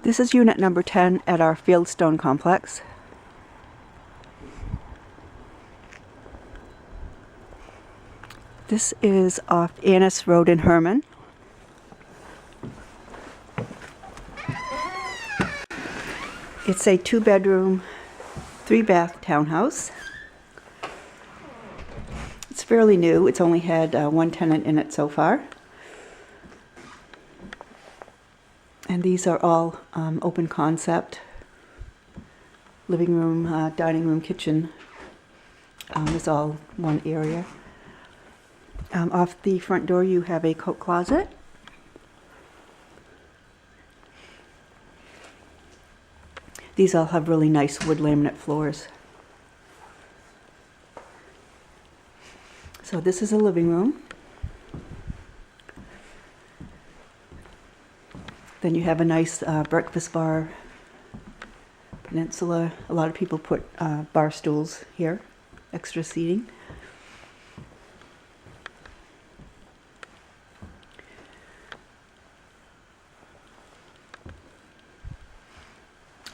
This is unit number 10 at our Fieldstone complex. This is off Annis Road in Hermon. It's a 2-bedroom, 3-bath townhouse. It's fairly new. It's only had one tenant in it so far. And these are all open concept. Living room, dining room, kitchen is all one area. Off the front door you have a coat closet. These all have really nice wood laminate floors. So this is a living room. Then you have a nice breakfast bar, peninsula. A lot of people put bar stools here, extra seating.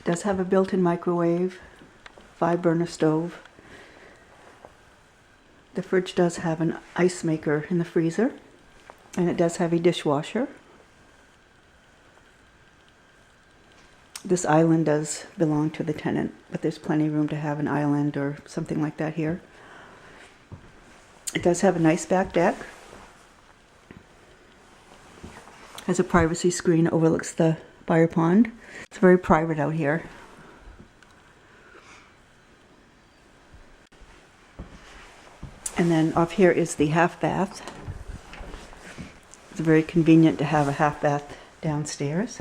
It does have a built-in microwave, 5-burner stove. The fridge does have an ice maker in the freezer, and it does have a dishwasher. This island does belong to the tenant, but there's plenty of room to have an island or something like that here. It does have a nice back deck. Has a privacy screen, overlooks the fire pond. It's very private out here. And then off here is the half bath. It's very convenient to have a half bath downstairs.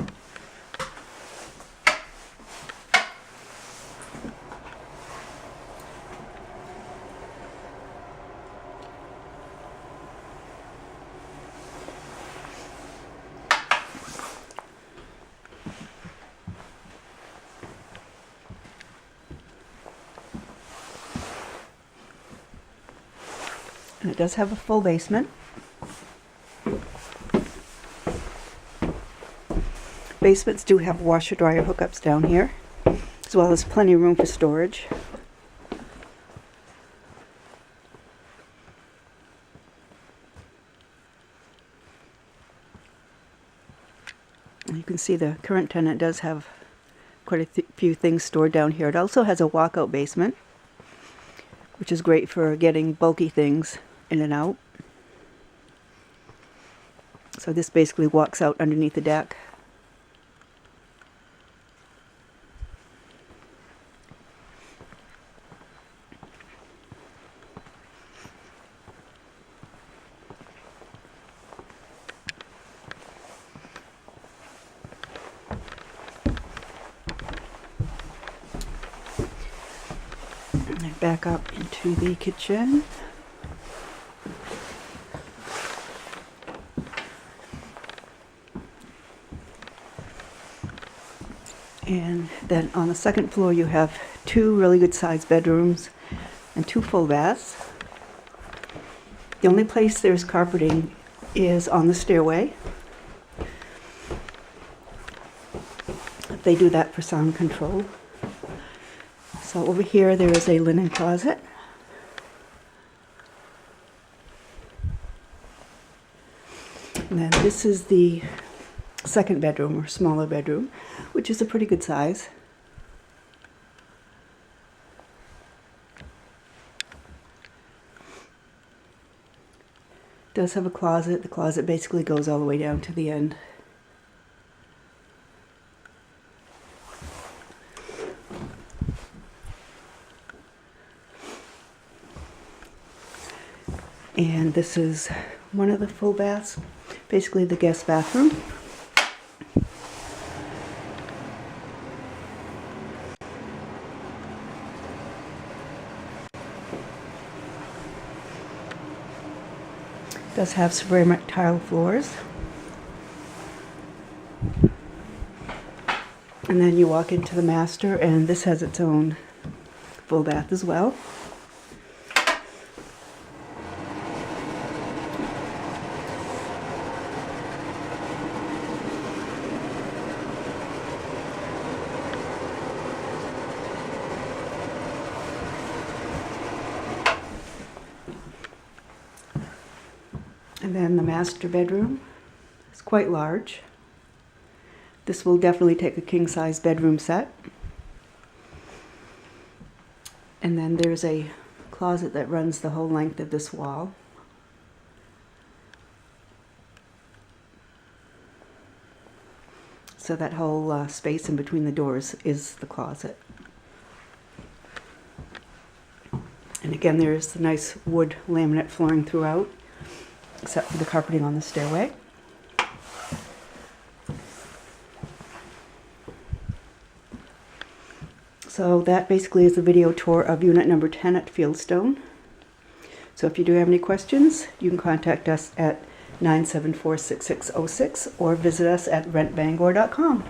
And it does have a full basement. Basements do have washer-dryer hookups down here, as well as plenty of room for storage. You can see the current tenant does have quite a few things stored down here. It also has a walkout basement, which is great for getting bulky things in and out. So this basically walks out underneath the deck. And back up into the kitchen. And then on the second floor you have 2 really good sized bedrooms and 2 full baths. The only place there's carpeting is on the stairway. They do that for sound control. So over here there is a linen closet. And then this is the second bedroom, or smaller bedroom, which is a pretty good size. It does have a closet. The closet basically goes all the way down to the end. And this is one of the full baths, basically the guest bathroom. Does have ceramic tile floors. And then you walk into the master, and this has its own full bath as well. And then the master bedroom is quite large. This will definitely take a king-size bedroom set. And then there's a closet that runs the whole length of this wall. So that whole space in between the doors is the closet. And again, there's the nice wood laminate flooring throughout, except for the carpeting on the stairway. So that basically is the video tour of unit number 10 at Fieldstone. So if you do have any questions, you can contact us at 974-6606 or visit us at rentbangor.com.